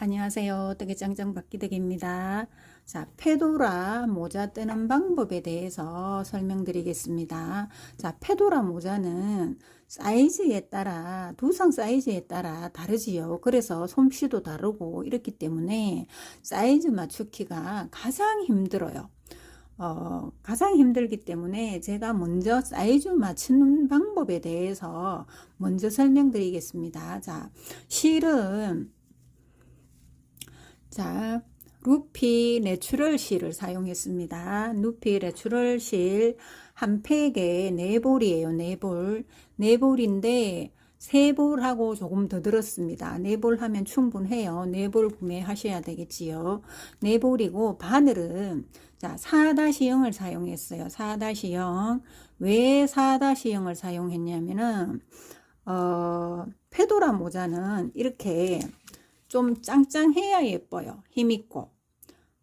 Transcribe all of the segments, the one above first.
안녕하세요. 뜨개짱짱 박기덕입니다. 자, 페도라 모자 뜨는 방법에 대해서 설명드리겠습니다. 자, 페도라 모자는 사이즈에 따라, 두상 사이즈에 따라 다르지요. 그래서 솜씨도 다르고 이렇기 때문에 사이즈 맞추기가 가장 힘들어요. 가장 힘들기 때문에 제가 먼저 사이즈 맞추는 방법에 대해서 먼저 설명드리겠습니다. 자, 실은 루피 내추럴 실을 사용했습니다. 루피 내추럴 실 한 팩에 4볼이에요. 4볼. 4볼인데 3볼하고 조금 더 들었습니다. 4볼 하면 충분해요. 4볼 구매하셔야 되겠지요. 4볼이고 바늘은 4-0을 사용했어요. 4-0. 왜 4-0을 사용했냐면은 페도라 모자는 이렇게 좀 짱짱해야 예뻐요. 힘있고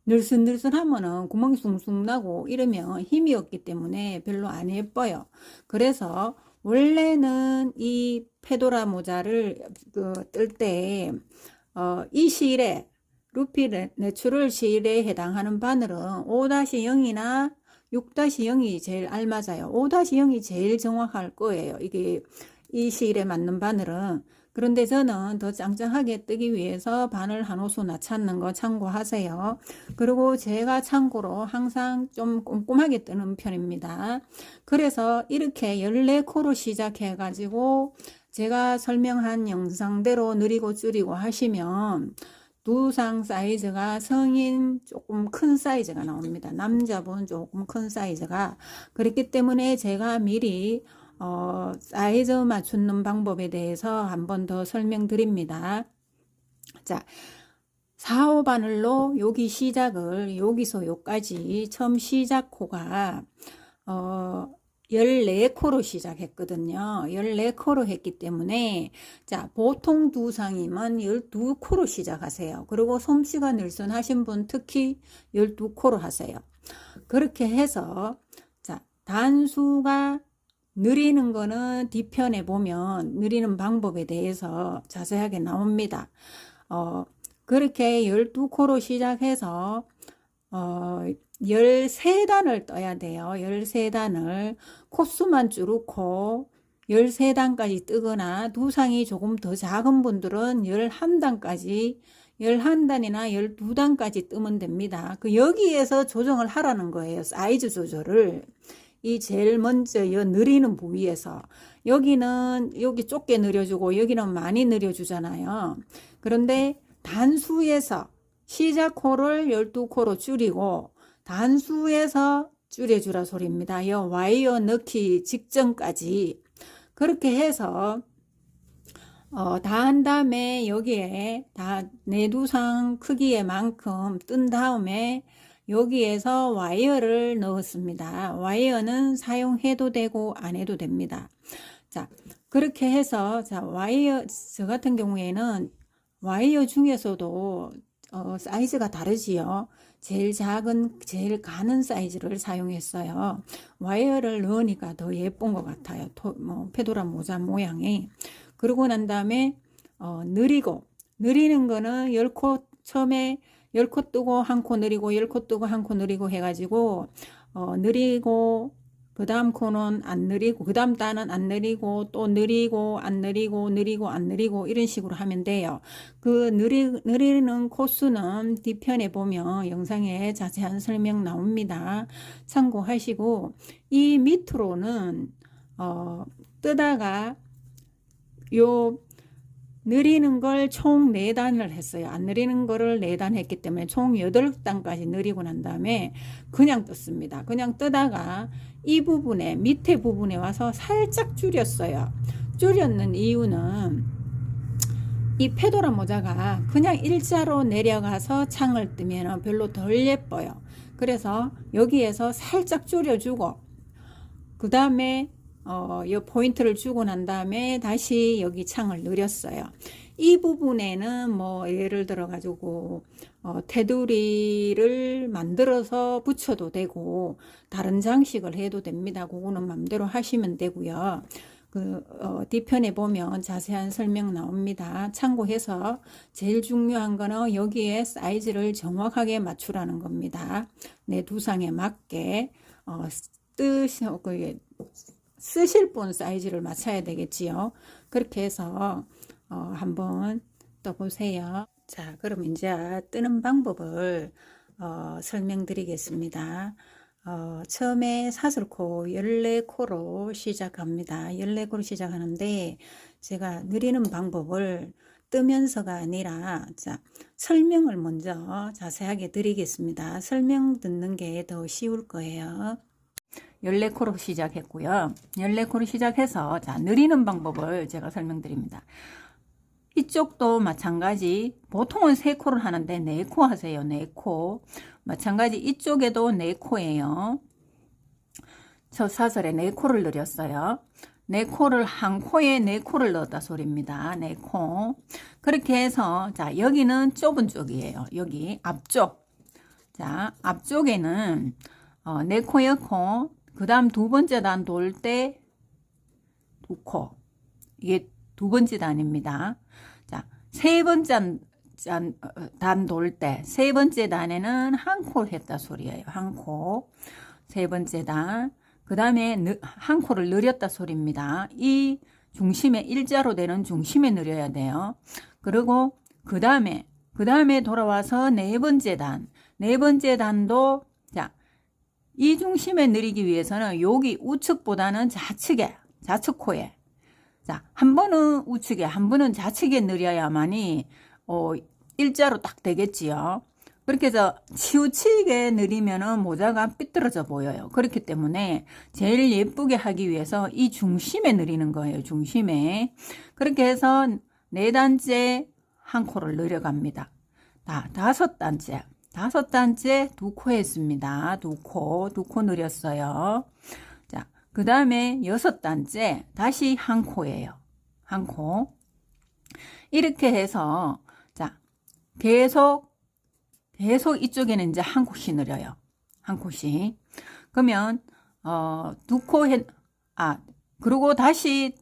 늘슨늘슨하면은 구멍이 숭숭 나고 이러면 힘이 없기 때문에 별로 안 예뻐요. 그래서 원래는 이 페도라 모자를 뜰 때 이 실에 루피 내추럴 실에 해당하는 바늘은 5-0이나 6-0이 제일 알맞아요. 5-0이 제일 정확할 거예요. 이게 이 실에 맞는 바늘은. 그런데 저는 더 짱짱하게 뜨기 위해서 바늘 한 호수 낮추는 거 참고하세요. 그리고 제가 참고로 항상 좀 꼼꼼하게 뜨는 편입니다. 그래서 이렇게 14코로 시작해 가지고 제가 설명한 영상대로 느리고 줄이고 하시면 두상 사이즈가 성인 조금 큰 사이즈가 나옵니다. 남자분 조금 큰 사이즈가. 그렇기 때문에 제가 미리 사이즈 맞추는 방법에 대해서 한 번 더 설명드립니다. 자, 4호 바늘로 여기 시작을 여기서 여기까지 처음 시작 코가 14코로 시작했거든요. 14코로 했기 때문에 보통 두상이면 12코로 시작하세요. 그리고 솜씨가 늘씬하신 분 특히 12코로 하세요. 그렇게 해서 단수가 느리는 거는 뒤편에 보면 느리는 방법에 대해서 자세하게 나옵니다. 그렇게 12코로 시작해서 13단을 떠야 돼요. 13단을 코수만 줄고 13단까지 뜨거나 두상이 조금 더 작은 분들은 11단까지 11단이나 12단까지 뜨면 됩니다. 여기에서 조정을 하라는 거예요. 사이즈 조절을. 이 제일 먼저 느리는 부위에서 여기는 여기 좁게 늘려주고 여기는 많이 늘려주잖아요. 그런데 단수에서 시작 코를 12코로 줄이고 단수에서 줄여주라 소리입니다. 이 와이어 넣기 직전까지 그렇게 해서 다 한 다음에 여기에 다 내두상 크기에 만큼 뜬 다음에 여기에서 와이어를 넣었습니다. 와이어는 사용해도 되고 안 해도 됩니다. 그렇게 해서 와이어 저 같은 경우에는 와이어 중에서도 사이즈가 다르지요. 제일 작은 제일 가는 사이즈를 사용했어요. 와이어를 넣으니까 더 예쁜 것 같아요. 페도라 모자 모양이. 그러고 난 다음에 느리는 거는 10코 처음에 10코 뜨고 1코 느리고 10코 뜨고 1코 느리고 해가지고 느리고 그 다음 코는 안 느리고 그 다음 단은 안 느리고 또 느리고 안 느리고 느리고 안 느리고 이런 식으로 하면 돼요. 느리는 코수는 뒤편에 보면 영상에 자세한 설명 나옵니다. 참고하시고 이 밑으로는 뜨다가 요 느리는 걸 총 4단을 했어요. 안 느리는 거를 4단 했기 때문에 총 8단까지 느리고 난 다음에 그냥 떴습니다. 그냥 뜨다가 이 부분에 밑에 부분에 와서 살짝 줄였어요. 줄였는 이유는 이 페도라 모자가 그냥 일자로 내려가서 창을 뜨면 별로 덜 예뻐요. 그래서 여기에서 살짝 줄여주고 그 다음에 이 포인트를 주고 난 다음에 다시 여기 창을 늘렸어요. 이 부분에는 예를 들어 가지고 테두리를 만들어서 붙여도 되고 다른 장식을 해도 됩니다. 그거는 맘대로 하시면 되고요. 뒤편에 보면 자세한 설명 나옵니다. 참고해서 제일 중요한 거는 여기에 사이즈를 정확하게 맞추라는 겁니다. 내 두상에 맞게 쓰실 분 사이즈를 맞춰야 되겠지요. 그렇게 해서 한번 떠보세요. 자, 그럼 이제 뜨는 방법을 설명드리겠습니다. 처음에 사슬코 14코로 시작합니다. 14코로 시작하는데 제가 느리는 방법을 뜨면서가 아니라 자, 설명을 먼저 자세하게 드리겠습니다. 설명 듣는 게 더 쉬울 거예요. 14코로 시작했고요. 14코로 시작해서 자, 느리는 방법을 제가 설명드립니다. 이쪽도 마찬가지 보통은 3코를 하는데 4코 하세요. 4코 마찬가지 이쪽에도 4코예요. 첫 사슬에 4코를 늘렸어요. 4코를 한 코에 4코를 넣었다 소리입니다. 4코 그렇게 해서 자 여기는 좁은 쪽이에요. 여기 앞쪽 자 앞쪽에는 4코였고 그 다음 두 번째 단 돌 때 2코 이게 두 번째 단입니다. 자, 세 번째 단 돌 때, 세 번째 단에는 한 코 했다 소리예요. 한 코. 세 번째 단. 그 다음에 한 코를 늘렸다 소리입니다. 이 중심에, 일자로 되는 중심에 늘려야 돼요. 그리고 그 다음에 돌아와서 네 번째 단. 네 번째 단도, 자, 이 중심에 늘리기 위해서는 여기 우측보다는 좌측코에 자, 한 번은 우측에, 한 번은 좌측에 늘려야만이 일자로 딱 되겠지요. 그렇게 해서 치우치게 늘리면은 모자가 삐뚤어져 보여요. 그렇기 때문에 제일 예쁘게 하기 위해서 이 중심에 늘리는 거예요. 중심에. 그렇게 해서 4단째 한 코를 늘려갑니다. 다섯 단째 2코 했습니다. 2코 늘렸어요. 그 다음에 6단째 다시 한 코예요. 한 코. 이렇게 해서 자 계속 이쪽에는 이제 한 코씩 늘려요. 한 코씩. 그러면 2코 그리고 다시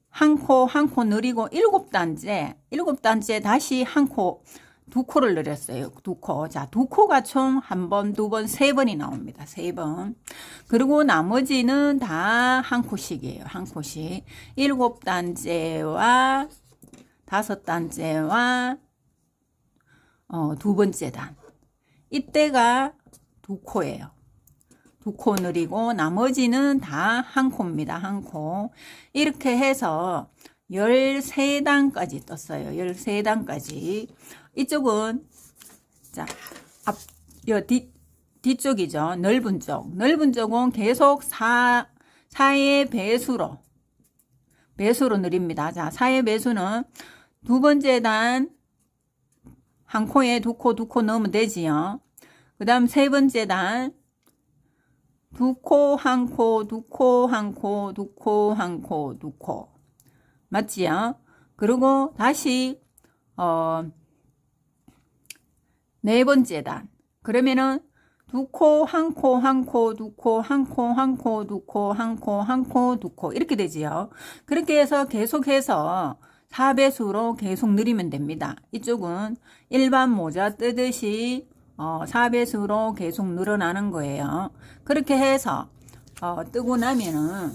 한 코 늘리고 7단째 다시 한 코 2코를 늘렸어요. 2코. 자, 2코가 총 1번, 2번, 3번이 나옵니다. 3번. 그리고 나머지는 다 한 코씩이에요. 한 코씩. 7단째와 5단째와 두 번째 단. 이때가 2코예요. 2코 늘리고 나머지는 다 한 코입니다. 한 코. 이렇게 해서 13단까지 떴어요. 13단까지. 이쪽은 자 뒤쪽이죠. 넓은 쪽은 계속 4의 배수로 늘립니다. 자 4의 배수는 두 번째 단 한 코에 2코 넣으면 되지요. 그 다음 세 번째 단 2코 한 코 2코 한 코 2코 한 코 2코 맞지요? 그리고 다시 네 번째 단. 그러면은 2코, 한 코, 한 코, 2코, 한 코, 한 코, 2코, 한 코, 한 코, 2코 이렇게 되지요. 그렇게 해서 계속해서 4배수로 계속 늘리면 됩니다. 이쪽은 일반 모자 뜨듯이 4배수로 계속 늘어나는 거예요. 그렇게 해서 뜨고 나면은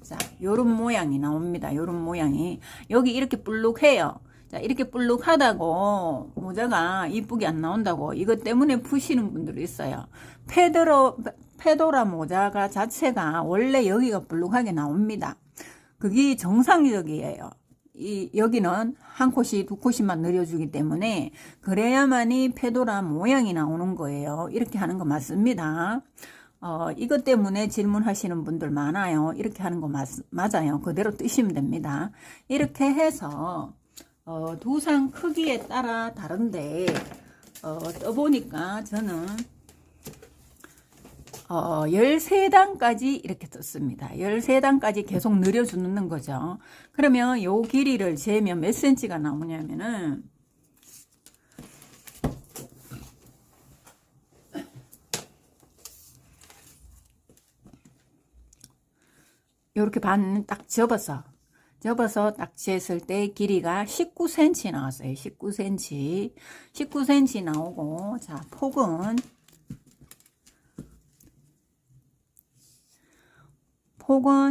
자, 요런 모양이 나옵니다. 요런 모양이 여기 이렇게 볼록해요. 자, 이렇게 볼록하다고 모자가 이쁘게 안 나온다고 이것 때문에 푸시는 분들이 있어요. 페도라 모자가 자체가 원래 여기가 볼록하게 나옵니다. 그게 정상적이에요. 여기는 한 코씩 2코씩만 늘려주기 때문에 그래야만이 페도라 모양이 나오는 거예요. 이렇게 하는 거 맞습니다. 이것 때문에 질문하시는 분들 많아요. 이렇게 하는 거 맞아요. 그대로 뜨시면 됩니다. 이렇게 해서 두상 크기에 따라 다른데 떠보니까 저는 13단까지 이렇게 떴습니다. 13단까지 계속 늘려주는 거죠. 그러면 요 길이를 재면 몇 cm가 나오냐면은 요렇게 반 딱 접어서 딱 쟀을 때 길이가 19cm 나왔어요. 19cm. 19cm 나오고, 자, 폭은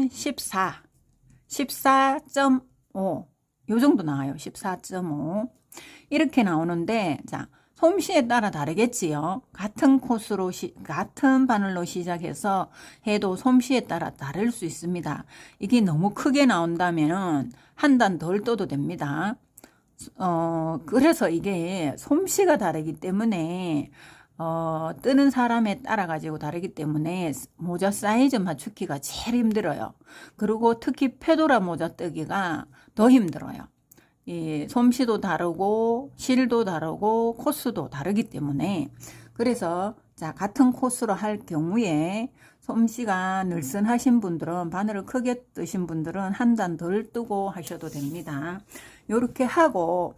14. 14.5. 요 정도 나와요. 14.5. 이렇게 나오는데, 자, 솜씨에 따라 다르겠지요. 같은 코스로, 같은 바늘로 시작해서 해도 솜씨에 따라 다를 수 있습니다. 이게 너무 크게 나온다면 한 단 덜 떠도 됩니다. 그래서 이게 솜씨가 다르기 때문에, 뜨는 사람에 따라 가지고 다르기 때문에 모자 사이즈 맞추기가 제일 힘들어요. 그리고 특히 페도라 모자 뜨기가 더 힘들어요. 이 솜씨도 다르고 실도 다르고 코스도 다르기 때문에, 그래서 자, 같은 코스로 할 경우에 솜씨가 늘씬하신 분들은, 바늘을 크게 뜨신 분들은 한 단 덜 뜨고 하셔도 됩니다. 요렇게 하고,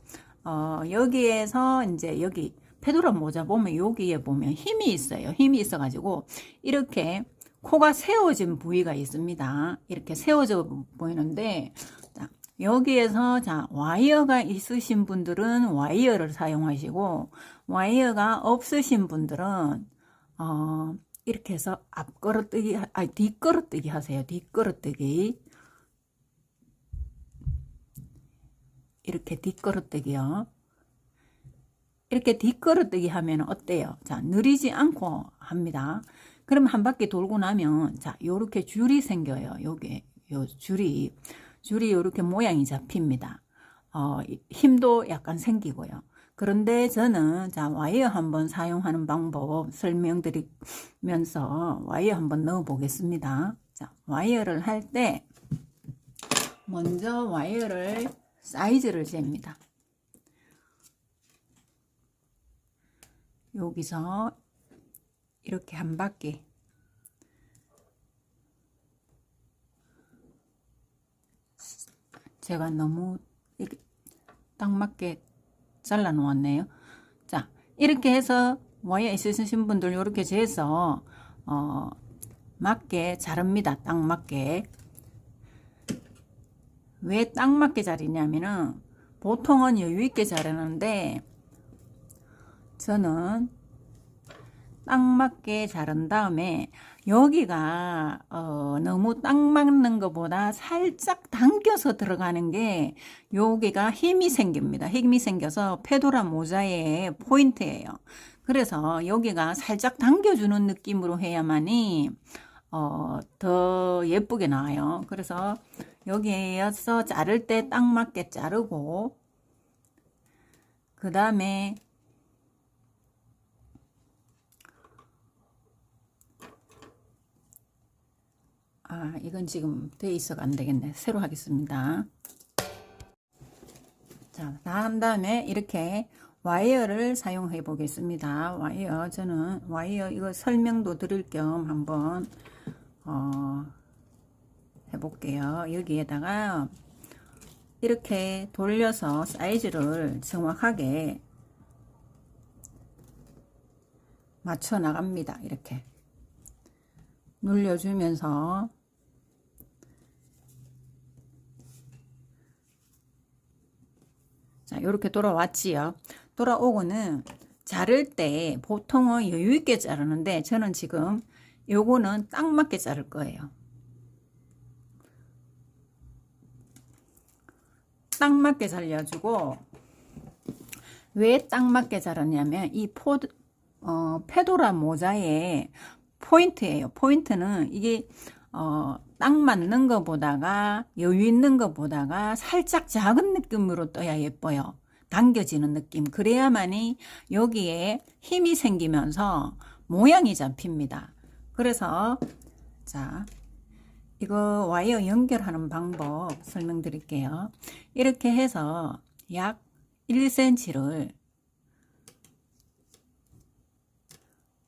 여기에서 이제 여기 페도라 모자 보면 여기에 보면 힘이 있어요. 힘이 있어 가지고 이렇게 코가 세워진 부위가 있습니다. 이렇게 세워져 보이는데, 자, 여기에서 자, 와이어가 있으신 분들은 와이어를 사용하시고, 와이어가 없으신 분들은 이렇게 해서 앞걸어뜨기, 뒷걸어뜨기 하세요. 뒷걸어뜨기. 이렇게 뒷걸어뜨기요. 이렇게 뒷걸어뜨기 하면 어때요? 자, 느리지 않고 합니다. 그럼 한 바퀴 돌고 나면, 자, 요렇게 줄이 생겨요. 요게, 요 줄이 요렇게 모양이 잡힙니다. 힘도 약간 생기고요. 그런데 저는, 자, 와이어 한번 사용하는 방법 설명드리면서 와이어 한번 넣어 보겠습니다. 자, 와이어를 할 때, 먼저 와이어를 사이즈를 잽니다. 여기서 이렇게 한 바퀴, 제가 너무 이렇게 딱 맞게 잘라 놓았네요. 자, 이렇게 해서 와이어 있으신 분들 이렇게 재서 맞게 자릅니다. 딱 맞게. 왜 딱 맞게 자르냐면은 보통은 여유 있게 자르는데, 저는 딱 맞게 자른 다음에 여기가 너무 딱 맞는 것보다 살짝 당겨서 들어가는 게 여기가 힘이 생깁니다. 힘이 생겨서 페도라 모자의 포인트예요. 그래서 여기가 살짝 당겨주는 느낌으로 해야만이 더 예쁘게 나와요. 그래서 여기에서 자를 때 딱 맞게 자르고, 그 다음에 이건 지금 돼 있어가 안 되겠네. 새로 하겠습니다. 자, 다 한 다음에 이렇게 와이어를 사용해 보겠습니다. 와이어, 저는 와이어 이거 설명도 드릴 겸 한번 해볼게요. 여기에다가 이렇게 돌려서 사이즈를 정확하게 맞춰 나갑니다. 이렇게 눌려주면서, 자, 이렇게 돌아왔지요. 돌아오고는 자를 때 보통은 여유 있게 자르는데, 저는 지금 요거는 딱 맞게 자를 거예요. 딱 맞게 잘려주고, 왜 딱 맞게 자르냐면 이 페도라 모자의 포인트예요. 포인트는 이게 딱 맞는 것보다가, 여유 있는 것보다가 살짝 작은 느낌으로 떠야 예뻐요. 당겨지는 느낌. 그래야만이 여기에 힘이 생기면서 모양이 잡힙니다. 그래서 자, 이거 와이어 연결하는 방법 설명드릴게요. 이렇게 해서 약 1cm를,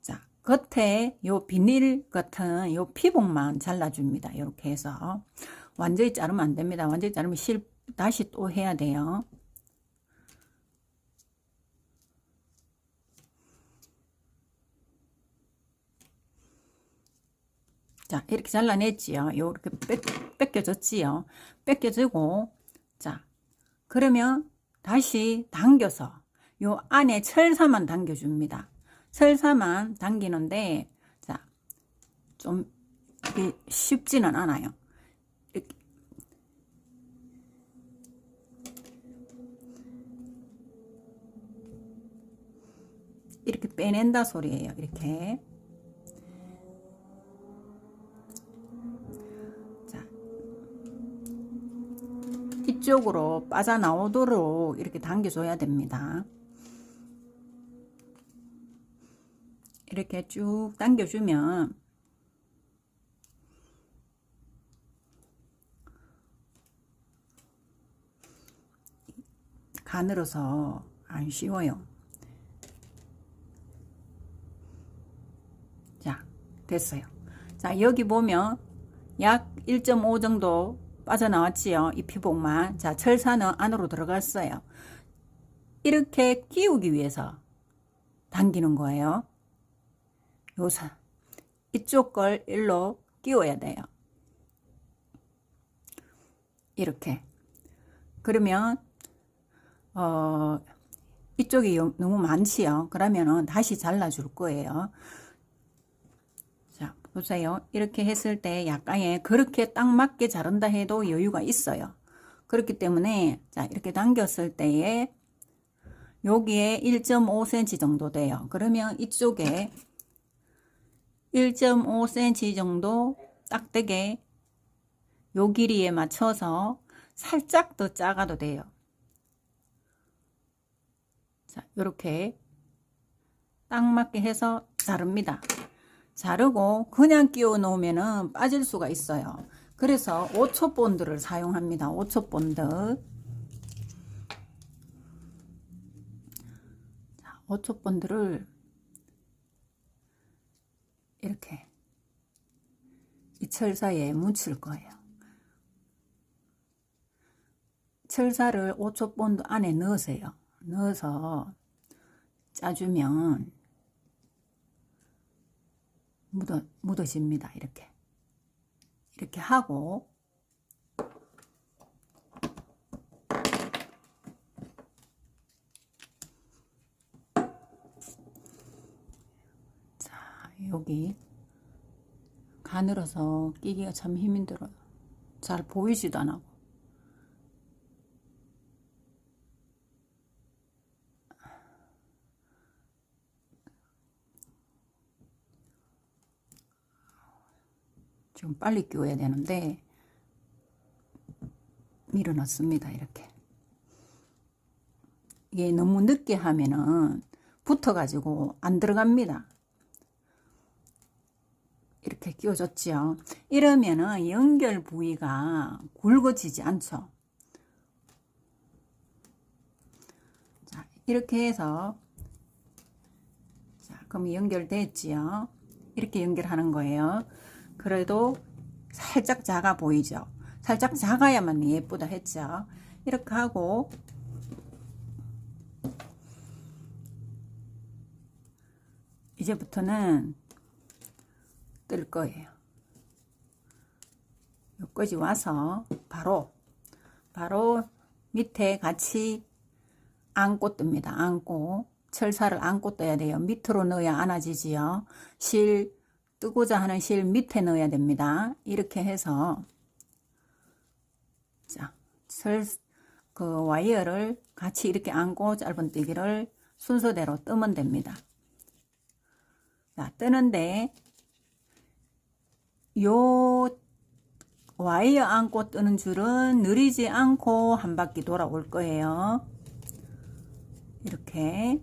자, 겉에 요 비닐 같은 요 피복만 잘라줍니다. 이렇게 해서 완전히 자르면 안 됩니다. 완전히 자르면 다시 또 해야 돼요. 자, 이렇게 잘라냈지요. 요렇게 뺏겨졌지요. 뺏겨지고, 자, 그러면 다시 당겨서 요 안에 철사만 당겨줍니다. 철사만 당기는데, 자, 좀 이게 쉽지는 않아요. 이렇게 빼낸다 소리예요. 이렇게. 자, 이쪽으로 빠져나오도록 이렇게 당겨줘야 됩니다. 이렇게 쭉 당겨주면 가늘어서 안 쉬워요. 자, 됐어요. 자, 여기 보면 약 1.5 정도 빠져나왔지요. 이 피복만. 자, 철사는 안으로 들어갔어요. 이렇게 끼우기 위해서 당기는 거예요. 요사 이쪽 걸 일로 끼워야 돼요. 이렇게. 그러면 이쪽이 너무 많지요. 그러면은 다시 잘라줄 거예요. 자, 보세요. 이렇게 했을 때 약간의 그렇게 딱 맞게 자른다 해도 여유가 있어요. 그렇기 때문에 자, 이렇게 당겼을 때에 여기에 1.5cm 정도 돼요. 그러면 이쪽에 1.5cm 정도 딱 되게 요 길이에 맞춰서 살짝 더 작아도 돼요. 자, 요렇게 딱 맞게 해서 자릅니다. 자르고 그냥 끼워 놓으면은 빠질 수가 있어요. 그래서 5초 본드를 사용합니다. 5초 본드. 자, 5초 본드를 이렇게 이 철사에 묻힐 거예요. 철사를 5초 본드 안에 넣으세요. 넣어서 짜주면 묻어집니다. 이렇게 하고 자, 여기 가늘어서 끼기가 참 힘이 들어요. 잘 보이지도 않아. 좀 빨리 끼워야 되는데 밀어넣습니다. 이렇게. 이게 너무 늦게 하면은 붙어가지고 안 들어갑니다. 이렇게 끼워줬죠. 이러면은 연결 부위가 굵어지지 않죠. 자, 이렇게 해서 자, 그럼 연결됐지요. 이렇게 연결하는 거예요. 그래도 살짝 작아 보이죠. 살짝 작아야만 예쁘다 했죠. 이렇게 하고 이제부터는 뜰 거예요. 여기까지 와서 바로 밑에 같이 안고 뜹니다. 안고 철사를 안고 떠야 돼요. 밑으로 넣어야 안아지지요. 실 뜨고자 하는 실 밑에 넣어야 됩니다. 이렇게 해서 자, 그 와이어를 같이 이렇게 안고 짧은뜨기를 순서대로 뜨면 됩니다. 자, 뜨는데 요 와이어 안고 뜨는 줄은 느리지 않고 한 바퀴 돌아올 거예요. 이렇게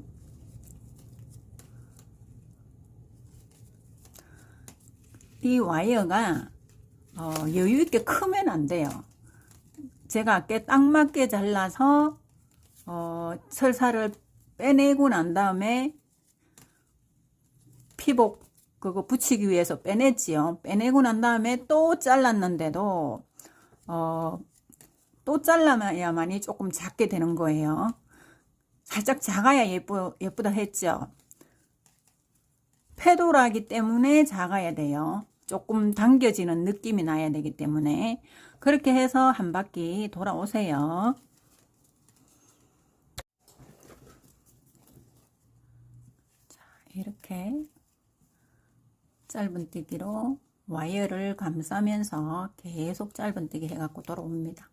이 와이어가 여유있게 크면 안 돼요. 제가 아까 딱 맞게 잘라서 철사를 빼내고 난 다음에 피복 그거 붙이기 위해서 빼냈지요. 빼내고 난 다음에 또 잘랐는데도 또 잘라야만이 조금 작게 되는 거예요. 살짝 작아야 예쁘다 했죠. 페도라기 때문에 작아야 돼요. 조금 당겨지는 느낌이 나야 되기 때문에 그렇게 해서 한 바퀴 돌아오세요. 자, 이렇게 짧은뜨기로 와이어를 감싸면서 계속 짧은뜨기 해갖고 돌아옵니다.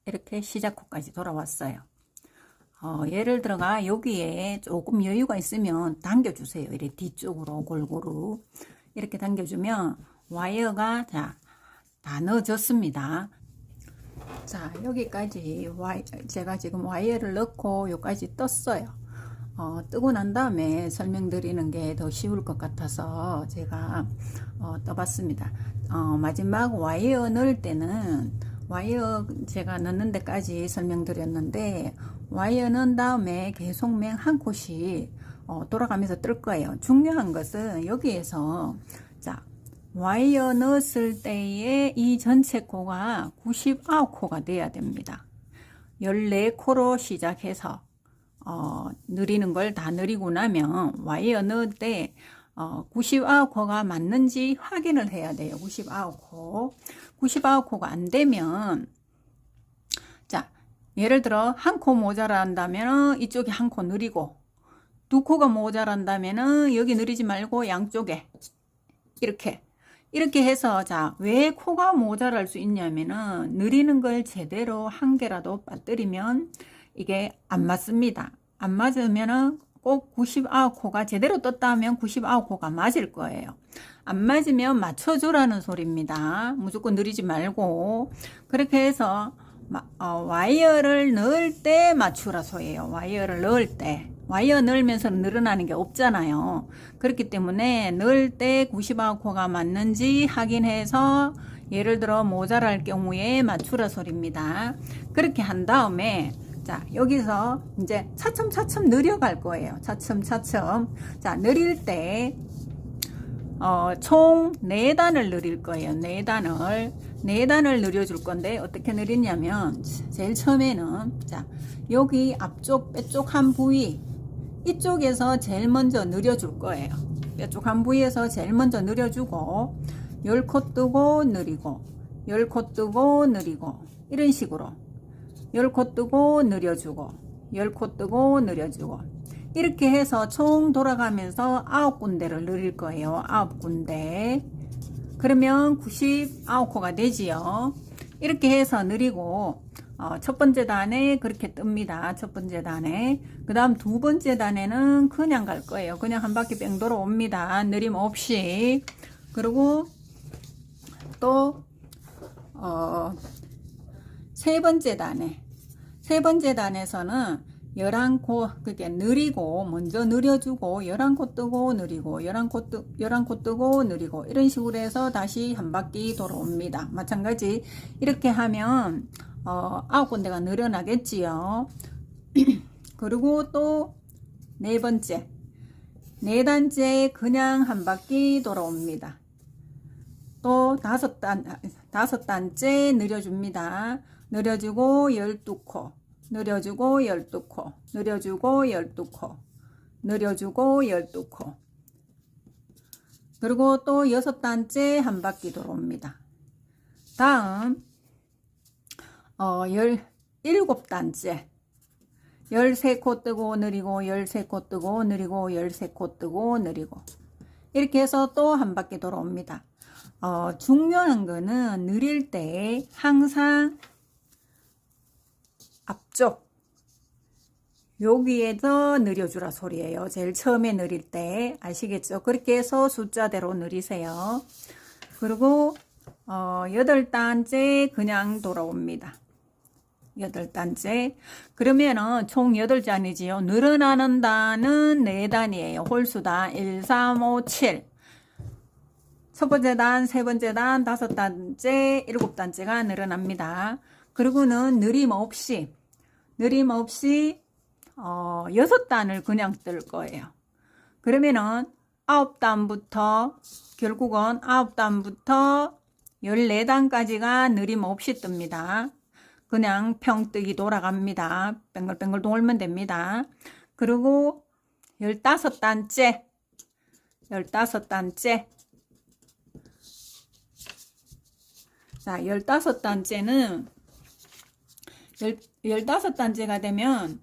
이렇게 시작코까지 돌아왔어요. 예를 들어가 여기에 조금 여유가 있으면 당겨주세요. 이렇게 뒤쪽으로 골고루 이렇게 당겨주면 와이어가 다 넣어졌습니다. 자, 여기까지 제가 지금 와이어를 넣고 여기까지 떴어요. 뜨고 난 다음에 설명드리는 게 더 쉬울 것 같아서 제가 떠봤습니다. 마지막 와이어 넣을 때는 와이어 제가 넣는 데까지 설명드렸는데 와이어 넣은 다음에 계속 맹 한 콧이 돌아가면서 뜰 거예요. 중요한 것은 여기에서 자, 와이어 넣었을 때에 이 전체 코가 99코가 돼야 됩니다. 14코로 시작해서 느리는 걸 다 느리고 나면 와이어 넣을 때 99코가 맞는지 확인을 해야 돼요. 99코. 99코가 안 되면 자, 예를 들어 한 코 모자란다면 이쪽에 한 코 느리고 두 코가 모자란다면 여기 느리지 말고 양쪽에 이렇게 해서 자, 왜 코가 모자랄 수 있냐면은 느리는 걸 제대로 한 개라도 빠뜨리면 이게 안 맞습니다. 안 맞으면은 꼭 99코가 제대로 떴다 하면 99코가 맞을 거예요. 안 맞으면 맞춰주라는 소리입니다. 무조건 느리지 말고 그렇게 해서 와이어를 넣을 때 맞추라 소리예요. 와이어를 넣을 때 와이어 넣으면서 늘어나는 게 없잖아요. 그렇기 때문에 넣을 때 99코가 맞는지 확인해서 예를 들어 모자랄 경우에 맞추라 소리입니다. 그렇게 한 다음에 자, 여기서 이제 차츰차츰 늘려갈 거예요. 차츰차츰. 자, 느릴 때 총 4단을 느릴 거예요. 4단을 늘려줄 건데 어떻게 느리냐면 제일 처음에는 자, 여기 앞쪽 뾰족한 부위 이쪽에서 제일 먼저 늘려줄 거예요. 뾰족한 부위에서 제일 먼저 늘려주고 10코 뜨고 느리고 10코 뜨고 느리고 이런 식으로 10코 뜨고 느려주고 10코 뜨고 느려주고 이렇게 해서 총 돌아가면서 9군데를 느릴 거예요. 9군데. 그러면 99코가 되지요. 이렇게 해서 느리고 첫 번째 단에 그렇게 뜹니다. 첫 번째 단에. 그 다음 두 번째 단에는 그냥 갈 거예요. 그냥 한 바퀴 뺑 돌아옵니다. 느림 없이. 그리고 또 세 번째 단에서는 11코 그게 느리고 먼저 느려주고 11코 뜨고 느리고 11코 뜨고 느리고 이런 식으로 해서 다시 한 바퀴 돌아옵니다. 마찬가지 이렇게 하면 9군데가 늘어나겠지요. 그리고 또 네 단째 그냥 한 바퀴 돌아옵니다. 또 다섯 단째 느려줍니다. 느려주고 12코 느려주고 12코 느려주고 12코 느려주고 12코 그리고 또 6단째 한 바퀴 돌아옵니다. 다음 17단째 13코 뜨고 느리고 13코 뜨고 느리고 13코 뜨고 느리고 이렇게 해서 또 한 바퀴 돌아옵니다. 중요한 거는 느릴 때 항상 앞쪽 여기에서 느려주라 소리예요. 제일 처음에 느릴 때 아시겠죠? 그렇게 해서 숫자대로 느리세요. 그리고 8단째 그냥 돌아옵니다. 8단째 그러면은 총 8단이지요. 늘어나는 단은 4단이에요. 홀수단 1, 3, 5, 7 첫 번째 단, 세 번째 단, 5단째, 7단째가 늘어납니다. 그리고는 느림 없이 6단을 그냥 뜰 거예요. 그러면은 9단부터 결국은 9단부터 14단까지가 느림없이 뜹니다. 그냥 평뜨기 돌아갑니다. 뱅글뱅글 돌면 됩니다. 그리고 15단째 자, 15단째는 15단째가 되면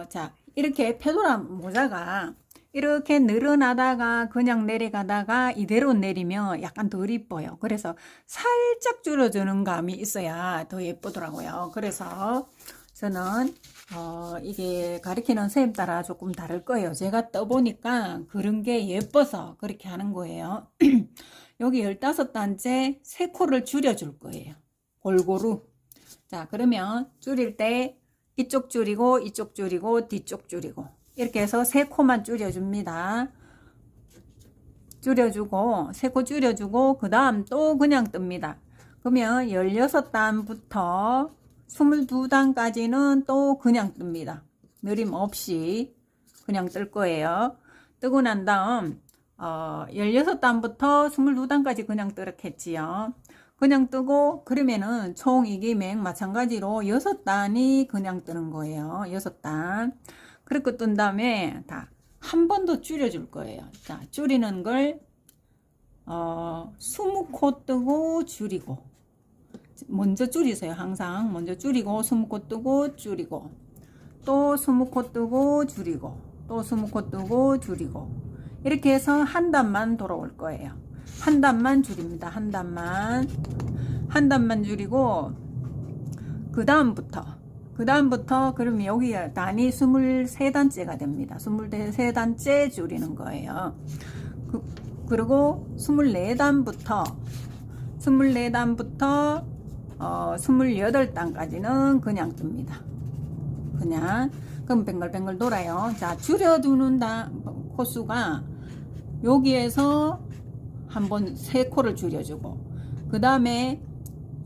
자, 이렇게 페도라 모자가 이렇게 늘어나다가 그냥 내려가다가 이대로 내리면 약간 덜 이뻐요. 그래서 살짝 줄여주는 감이 있어야 더 예쁘더라고요. 그래서 저는 이게 가리키는 선생님 따라 조금 다를 거예요. 제가 떠보니까 그런 게 예뻐서 그렇게 하는 거예요. 여기 15단째 3코를 줄여줄 거예요. 골고루. 자, 그러면 줄일 때 이쪽 줄이고 이쪽 줄이고 뒤쪽 줄이고 이렇게 해서 3코만 줄여줍니다. 줄여주고 3코 줄여주고 그 다음 또 그냥 뜹니다. 그러면 16단부터 22단까지는 또 그냥 뜹니다. 느림 없이 그냥 뜰 거예요. 뜨고 난 다음 16단부터 22단까지 그냥 뜨렇겠지요. 그냥 뜨고 그러면은 총 이게 맹 마찬가지로 6단이 그냥 뜨는 거예요. 6단. 그렇게 뜬 다음에 다 한 번 더 줄여줄 거예요. 자, 줄이는 걸 20코 뜨고 줄이고 먼저 줄이세요. 항상 먼저 줄이고 20코 뜨고 줄이고 또 20코 뜨고 줄이고 또 20코 뜨고 줄이고 이렇게 해서 한 단만 돌아올 거예요. 한 단만 줄입니다. 한 단만 줄이고 그 다음부터 그러면 여기 단이 23단째가 됩니다. 23단째 줄이는 거예요. 그리고 24단부터 28단까지는 그냥 뜹니다. 그냥 그럼 뱅글뱅글 돌아요. 자, 줄여두는 코수가 여기에서 한번 3코를 줄여주고 그 다음에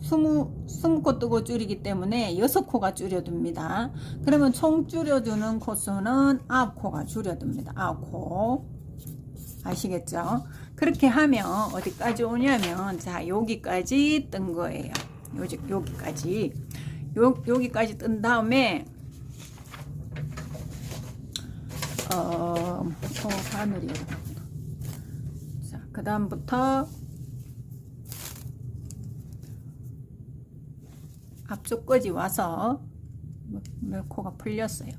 20코 뜨고 줄이기 때문에 6코가 줄여둡니다. 그러면 총 줄여주는 코수는 9코가 줄여둡니다. 9코. 아시겠죠? 그렇게 하면 어디까지 오냐면 자, 여기까지 뜬 거예요. 여기까지 뜬 다음에 바늘이요. 자, 그 다음부터 앞쪽까지 와서 몇 코가 풀렸어요.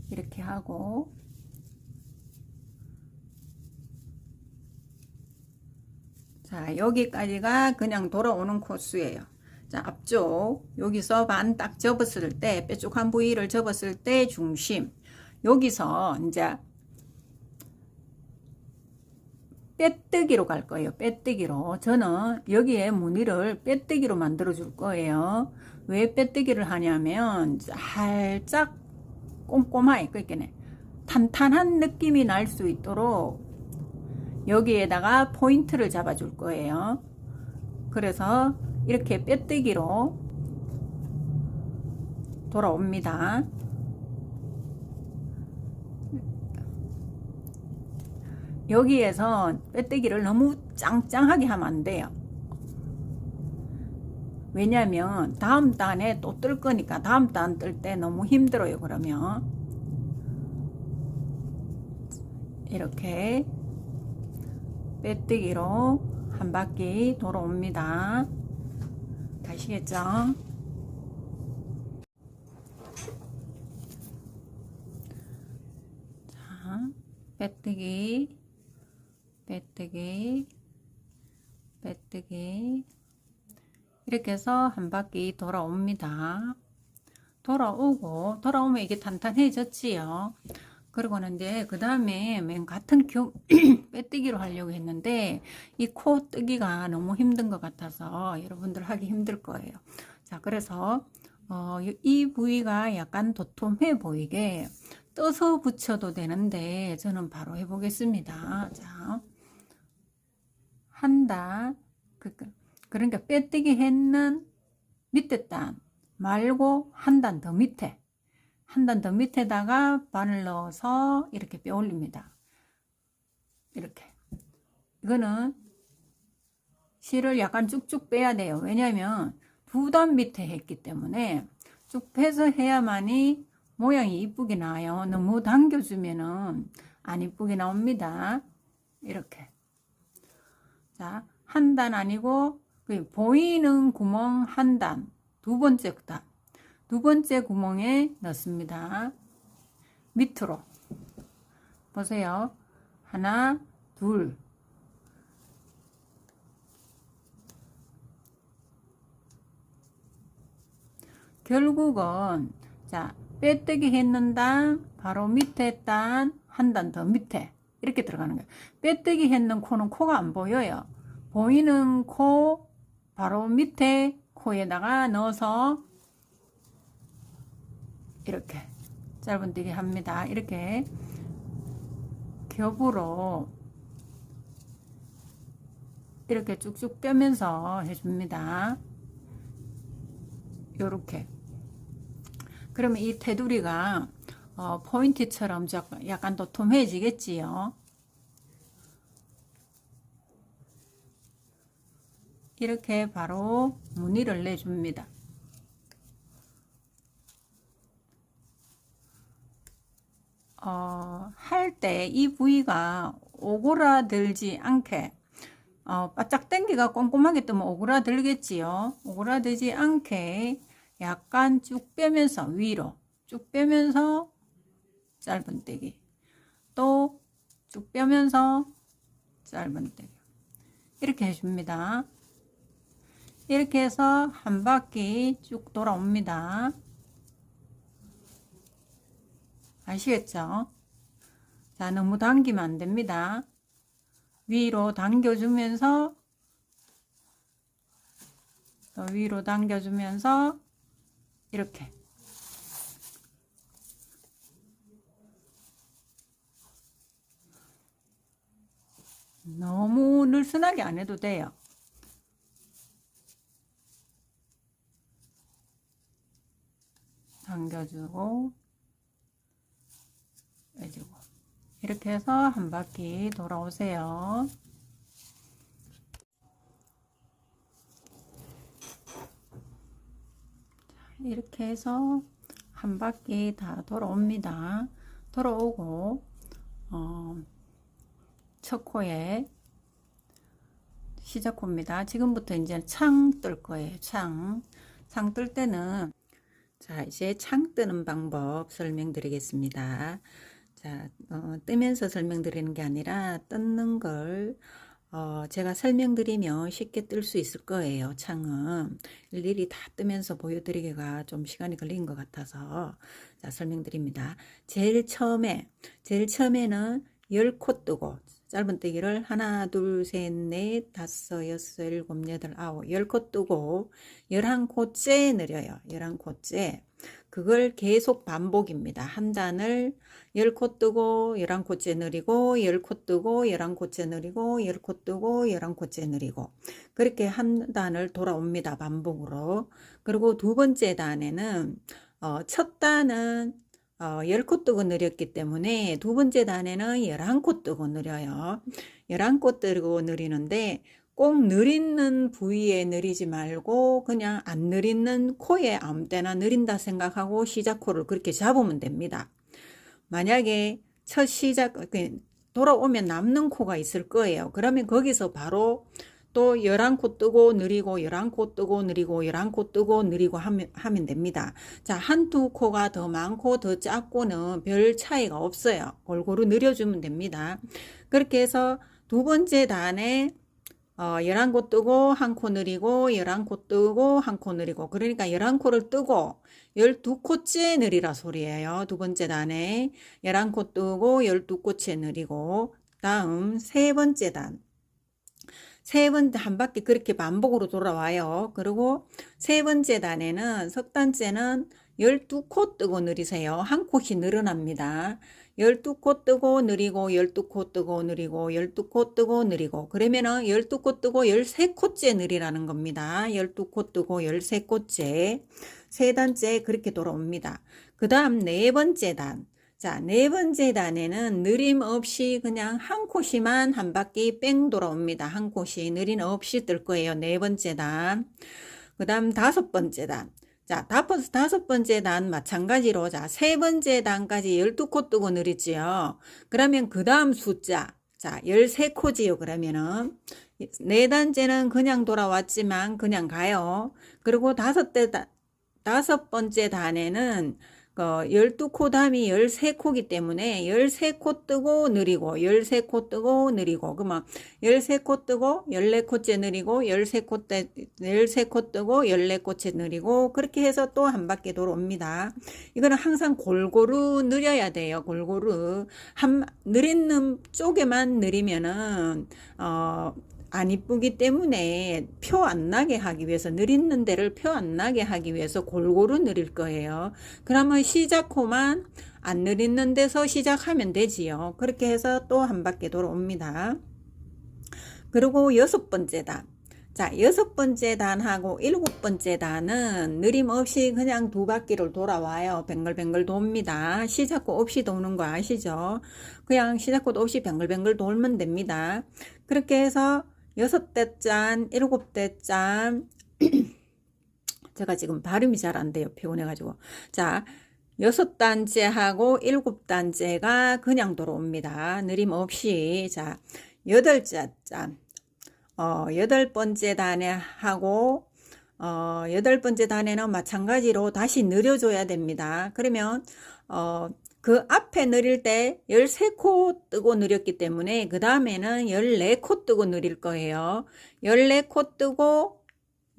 이렇게 하고 자, 여기까지가 그냥 돌아오는 코스예요. 자, 앞쪽 여기서 반 딱 접었을 때 뾰족한 부위를 접었을 때 중심 여기서 이제 빼뜨기로 갈 거예요. 빼뜨기로. 저는 여기에 무늬를 빼뜨기로 만들어 줄 거예요. 왜 빼뜨기를 하냐면 살짝 꼼꼼하게 그러니까 탄탄한 느낌이 날 수 있도록 여기에다가 포인트를 잡아 줄 거예요. 그래서 이렇게 빼뜨기로 돌아옵니다. 여기에서 빼뜨기를 너무 짱짱하게 하면 안 돼요. 왜냐면 다음 단에 또 뜰 거니까 다음 단 뜰 때 너무 힘들어요. 그러면 이렇게 빼뜨기로 한 바퀴 돌아옵니다. 아시겠죠? 자, 빼뜨기 이렇게 해서 한 바퀴 돌아옵니다. 돌아오면 이게 탄탄해졌지요. 그리고는 이제 그 다음에 맨 같은 빼뜨기로 하려고 했는데 이 코 뜨기가 너무 힘든 것 같아서 여러분들 하기 힘들 거예요. 자, 그래서 이 부위가 약간 도톰해 보이게 떠서 붙여도 되는데 저는 바로 해보겠습니다. 자, 한단 그러니까 빼뜨기 했는 밑에 단 말고 한 단 더 밑에다가 바늘 넣어서 이렇게 빼 올립니다. 이렇게 이거는 실을 약간 쭉쭉 빼야 돼요. 왜냐하면 2단 밑에 했기 때문에 쭉 빼서 해야만이 모양이 이쁘게 나와요. 너무 당겨주면은 안 이쁘게 나옵니다. 이렇게. 자, 한 단 아니고 보이는 구멍 한 단, 두 번째 단, 두 번째 구멍에 넣습니다. 밑으로 보세요. 하나, 둘. 결국은 자, 빼뜨기 했는 단 바로 밑에 단 한 단 더 밑에 이렇게 들어가는 거예요. 빼뜨기 했는 코는 코가 안 보여요. 보이는 코 바로 밑에 코에다가 넣어서 이렇게 짧은뜨기 합니다. 이렇게 겹으로 이렇게 쭉쭉 빼면서 해줍니다. 요렇게. 그러면 이 테두리가 포인트처럼 약간 도톰해지겠지요. 이렇게 바로 무늬를 내줍니다. 할 때 이 부위가 오그라들지 않게 바짝 당기가 꼼꼼하게 뜨면 오그라들겠지요. 오그라들지 않게 약간 쭉 빼면서 위로 쭉 빼면서 짧은뜨기, 또 쭉 빼면서 짧은뜨기 이렇게 해줍니다. 이렇게 해서 한 바퀴 쭉 돌아옵니다. 아시겠죠? 자, 너무 당기면 안 됩니다. 위로 당겨주면서 또 위로 당겨주면서 이렇게 너무 늘씬하게 안 해도 돼요. 당겨주고 빼주고 이렇게 해서 한 바퀴 돌아오세요. 이렇게 해서 한 바퀴 다 돌아옵니다. 돌아오고 첫 코에 시작 코입니다. 지금부터 이제 창 뜰 거예요. 창 뜰 때는 자, 이제 창 뜨는 방법 설명드리겠습니다. 자, 뜨면서 설명드리는 게 아니라 뜯는 걸 제가 설명드리면 쉽게 뜰 수 있을 거예요. 창은 일일이 다 뜨면서 보여드리기가 좀 시간이 걸린 것 같아서 자, 설명드립니다. 제일 처음에는 10코 뜨고 짧은뜨기를 하나, 둘, 셋, 넷, 다섯, 여섯, 일곱, 여덟, 아홉 10코 뜨고 11코째 느려요. 11코째. 그걸 계속 반복입니다. 한 단을 10코 뜨고 11코째 느리고 10코 뜨고 11코째 느리고 10코 뜨고 11코째 느리고 그렇게 한 단을 돌아옵니다. 반복으로. 그리고 두 번째 단에는 첫 단은 10코 뜨고 느렸기 때문에 두 번째 단에는 11코 뜨고 느려요. 11코 뜨고 느리는데 꼭 느리는 부위에 느리지 말고 그냥 안 느리는 코에 아무 때나 느린다 생각하고 시작 코를 그렇게 잡으면 됩니다. 만약에 첫 시작 돌아오면 남는 코가 있을 거예요. 그러면 거기서 바로 또 11코 뜨고 느리고 11코 뜨고 느리고 11코 뜨고 느리고 하면 됩니다. 자, 한두 코가 더 많고 더 작고는 별 차이가 없어요. 골고루 느려주면 됩니다. 그렇게 해서 두 번째 단에 11코 뜨고 한 코 느리고 11코 뜨고 한 코 느리고 그러니까 11코를 뜨고 12코째 느리라 소리예요. 두 번째 단에 11코 뜨고 12코째 느리고 다음 세 번째 단 한 바퀴 그렇게 반복으로 돌아와요. 그리고 세 번째 단에는 석 단째는 12코 뜨고 느리세요. 한 콧이 늘어납니다. 12코 뜨고 느리고 12코 뜨고 느리고 12코 뜨고 느리고 그러면은 12코 뜨고 13코째 느리라는 겁니다. 12코 뜨고 13코째 세 단째 그렇게 돌아옵니다. 그 다음 네 번째 단 자, 네 번째 단에는 느림 없이 그냥 한 코시만 한 바퀴 뺑 돌아옵니다. 한 코시 느림 없이 뜰 거예요. 네 번째 단. 그 다음 다섯 번째 단. 자, 다섯 번째 단 마찬가지로, 자, 세 번째 단까지 12코 뜨고 느리지요. 그러면 그 다음 숫자, 자, 13코지요. 그러면은, 네 단째는 그냥 돌아왔지만 그냥 가요. 그리고 다섯 번째 단에는 12코 다음이 13코기 때문에 13코 뜨고 느리고 13코 뜨고 느리고 그러면 13코 뜨고 14코째 느리고 13코 뜨고 14코째 느리고 그렇게 해서 또 한 바퀴 돌아옵니다. 이거는 항상 골고루 느려야 돼요. 골고루 느리는 쪽에만 느리면은 안 이쁘기 때문에 표 안 나게 하기 위해서 느리는 데를 표 안 나게 하기 위해서 골고루 느릴 거예요. 그러면 시작호만 안 느리는 데서 시작하면 되지요. 그렇게 해서 또 한 바퀴 돌아옵니다. 그리고 여섯 번째 단. 자, 여섯 번째 단하고 일곱 번째 단은 느림 없이 그냥 두 바퀴를 돌아와요. 뱅글뱅글 돕니다. 시작호 없이 도는 거 아시죠? 그냥 시작호도 없이 뱅글뱅글 돌면 됩니다. 그렇게 해서 여섯 대 짠, 일곱 대 짠. 제가 지금 발음이 잘 안 돼요. 피곤해가지고. 자, 여섯 단째하고 일곱 단째가 그냥 돌아옵니다. 느림 없이. 자, 여덟째 짠. 여덟 번째 단에 하고, 여덟 번째 단에는 마찬가지로 다시 느려줘야 됩니다. 그러면, 그 앞에 느릴 때 13코 뜨고 느렸기 때문에 그 다음에는 14코 뜨고 느릴 거예요. 14코 뜨고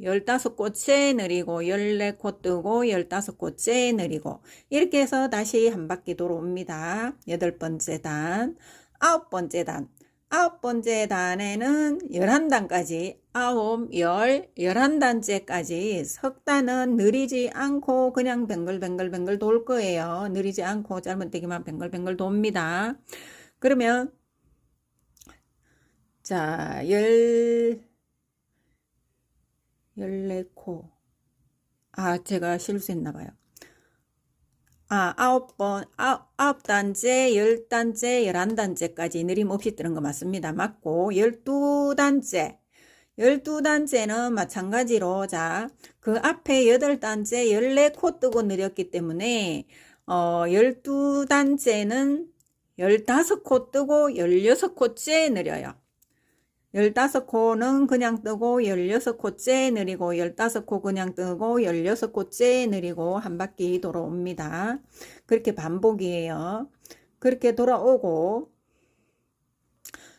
15코째 느리고 14코 뜨고 15코째 느리고 이렇게 해서 다시 한 바퀴 돌아옵니다. 여덟 번째 단, 아홉 번째 단. 아홉 번째 단에는 11단까지, 11단째까지 석 단은 느리지 않고 그냥 뱅글뱅글 돌 거예요. 느리지 않고 잘못되기만 뱅글뱅글 돕니다. 그러면, 자, 14코. 제가 실수했나봐요. 아홉 단째, 10단째, 11단째까지 느림 없이 뜨는 거 맞습니다. 맞고, 12단째. 12단째는 마찬가지로, 자, 그 앞에 8단째 14코 뜨고 느렸기 때문에, 12단째는 15코 뜨고 16코째 느려요. 15코는 그냥 뜨고 16코째 느리고 15코 그냥 뜨고 16코째 느리고 한 바퀴 돌아옵니다. 그렇게 반복이에요. 그렇게 돌아오고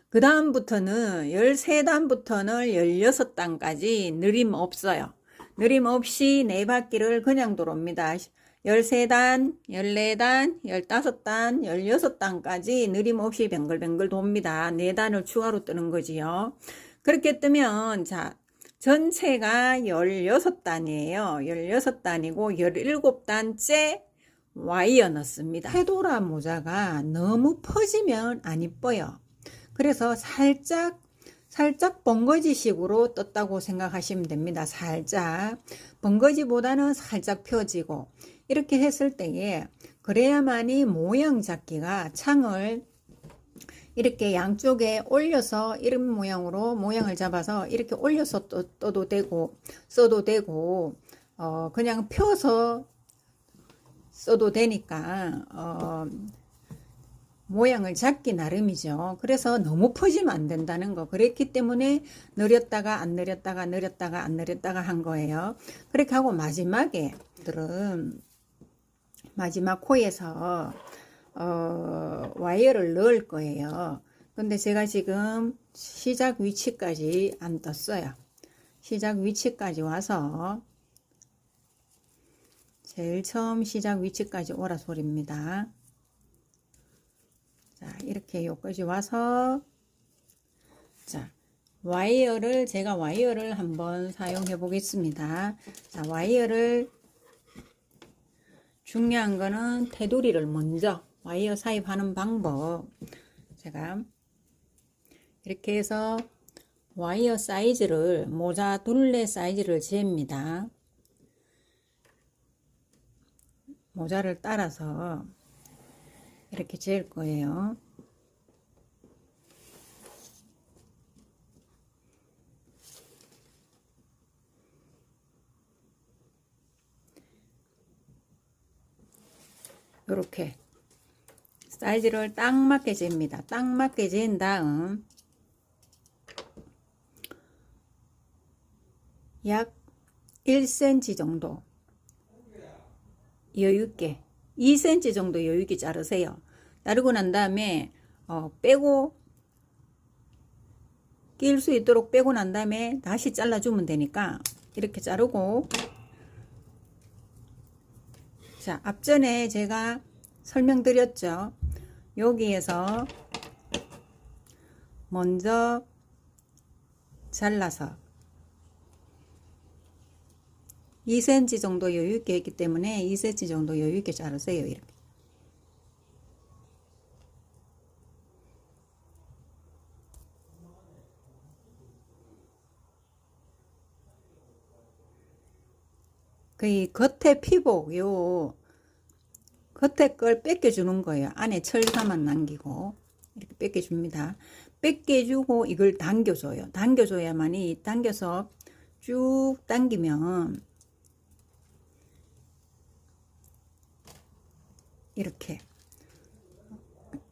그 다음부터는 13단부터는 16단까지 느림 없어요. 느림 없이 네 바퀴를 그냥 돌아옵니다. 13단, 14단, 15단, 16단까지 느림없이 뱅글뱅글 돕니다. 4단을 추가로 뜨는 거지요. 그렇게 뜨면, 자, 전체가 16단이에요. 16단이고, 17단째 와이어 넣습니다. 페도라 모자가 너무 퍼지면 안 이뻐요. 그래서 살짝 번거지식으로 떴다고 생각하시면 됩니다. 살짝. 번거지보다는 살짝 펴지고. 이렇게 했을 때에 그래야만이 모양 잡기가 창을 이렇게 양쪽에 올려서 이런 모양으로 모양을 잡아서 이렇게 올려서 떠도 되고 써도 되고 그냥 펴서 써도 되니까 모양을 잡기 나름이죠. 그래서 너무 퍼지면 안 된다는 거. 그랬기 때문에 느렸다가 안 느렸다가 느렸다가 안 느렸다가 한 거예요. 그렇게 하고 마지막에 마지막 코에서 와이어를 넣을 거예요. 근데 제가 지금 시작 위치까지 안 떴어요. 시작 위치까지 와서 제일 처음 시작 위치까지 오라 소리입니다. 자, 이렇게 여기까지 와서 자, 제가 와이어를 한번 사용해 보겠습니다. 자, 중요한 거는 테두리를 먼저 와이어 삽입하는 방법. 제가 이렇게 해서 와이어 사이즈를 모자 둘레 사이즈를 잽니다. 모자를 따라서 이렇게 재을 거예요. 이렇게 사이즈를 딱 맞게 잽니다. 딱 맞게 재은 다음 약 1cm 정도 여유있게 2cm 정도 여유있게 자르세요. 자르고 난 다음에 빼고 낄 수 있도록 빼고 난 다음에 다시 잘라주면 되니까 이렇게 자르고, 자, 앞전에 제가 설명드렸죠. 여기에서 먼저 잘라서 2cm 정도 여유있게 했기 때문에 2cm 정도 여유있게 자르세요. 이렇게. 그 겉에 피복, 요 겉에 걸 뺏겨주는 거예요. 안에 철사만 남기고 이렇게 뺏겨줍니다. 뺏겨주고 이걸 당겨줘요. 당겨줘야만이, 당겨서 쭉 당기면 이렇게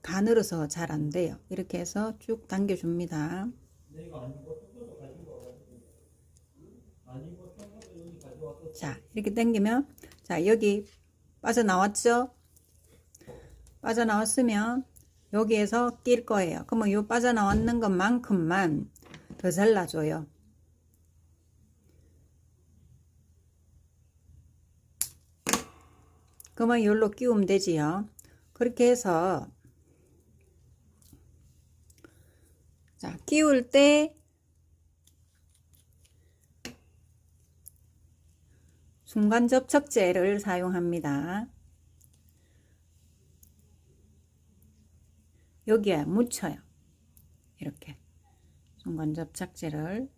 가늘어서 잘 안 돼요. 이렇게 해서 쭉 당겨줍니다. 자, 이렇게 당기면, 자, 여기 빠져나왔죠? 빠져나왔으면 여기에서 낄 거예요. 그러면 요 빠져나왔는 것만큼만 더 잘라줘요. 그러면 여기로 끼우면 되지요. 그렇게 해서, 자, 끼울 때 순간 접착제를 사용합니다. 여기에 묻혀요. 이렇게 순간 접착제를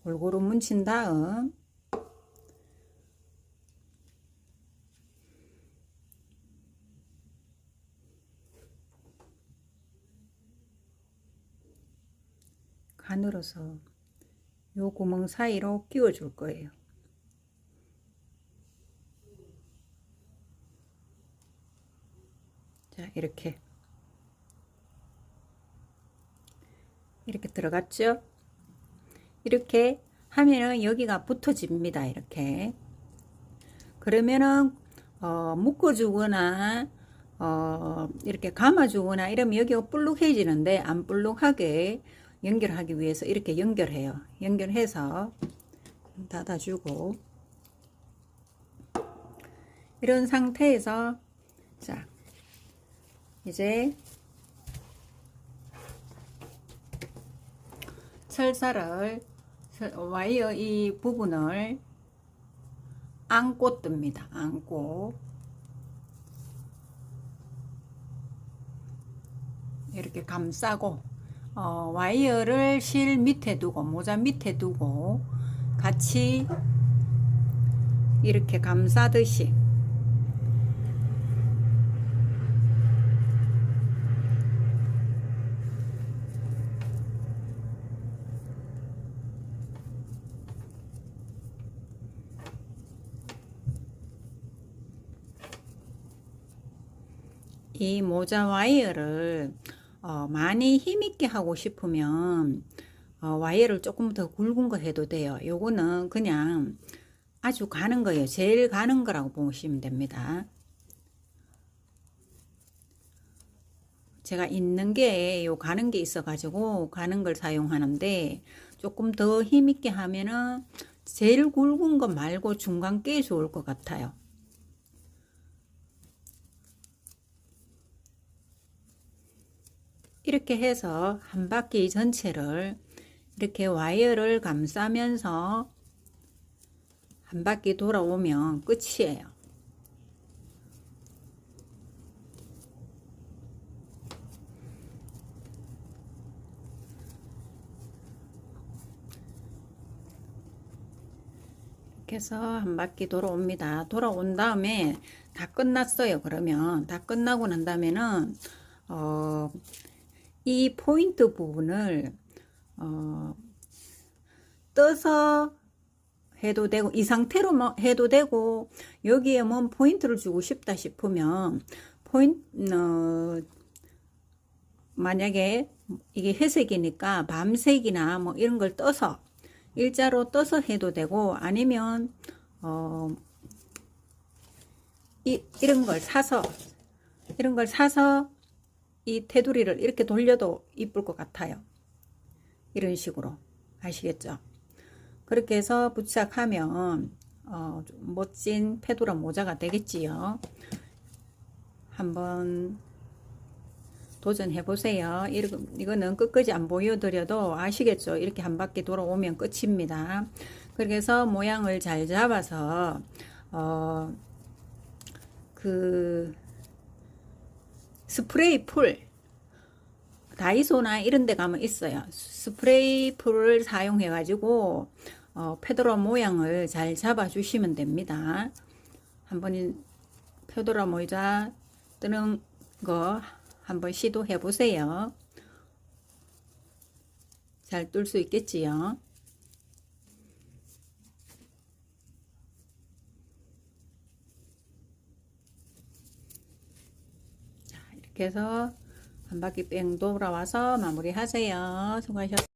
골고루 묻힌 다음 가늘어서 요 구멍 사이로 끼워 줄 거예요. 자, 이렇게 들어갔죠? 이렇게 하면은 여기가 붙어집니다. 이렇게. 그러면은 묶어주거나 이렇게 감아주거나 이러면 여기가 볼록해지는데 안 볼록하게 연결하기 위해서 이렇게 연결해요. 연결해서 닫아주고, 이런 상태에서, 자, 이제 철사를, 와이어 이 부분을 안고 뜹니다. 안고 이렇게 감싸고, 와이어를 실 밑에 두고, 모자 밑에 두고 같이 이렇게 감싸듯이 이 모자 와이어를 많이 힘있게 하고 싶으면 와이어를 조금 더 굵은 거 해도 돼요. 요거는 그냥 아주 가는 거예요. 제일 가는 거라고 보시면 됩니다. 제가 있는 게 요 가는 게 있어 가지고 가는 걸 사용하는데, 조금 더 힘있게 하면은 제일 굵은 거 말고 중간 게 좋을 것 같아요. 이렇게 해서 한 바퀴 전체를 이렇게 와이어를 감싸면서 한 바퀴 돌아오면 끝이에요. 이렇게 해서 한 바퀴 돌아옵니다. 돌아온 다음에 다 끝났어요. 그러면 다 끝나고 난 다음에는 이 포인트 부분을 떠서 해도 되고 이 상태로 뭐 해도 되고, 여기에 뭐 포인트를 주고 싶다 싶으면 만약에 이게 회색이니까 밤색이나 뭐 이런 걸 떠서 일자로 떠서 해도 되고, 아니면 이런 걸 사서 이 테두리를 이렇게 돌려도 이쁠 것 같아요. 이런 식으로. 아시겠죠? 그렇게 해서 부착하면 좀 멋진 페도라 모자가 되겠지요. 한번 도전해 보세요. 이거는 끝까지 안 보여드려도 아시겠죠? 이렇게 한 바퀴 돌아오면 끝입니다. 그렇게 해서 모양을 잘 잡아서 그 스프레이 풀, 다이소나 이런 데 가면 있어요. 스프레이 풀을 사용해 가지고 페도라 모양을 잘 잡아 주시면 됩니다. 한번 페도라 모자 뜨는 거 한번 시도해 보세요. 잘 뜰 수 있겠지요. 자, 이렇게 해서 한 바퀴 뺑 돌아와서 마무리 하세요. 수고하셨습니다.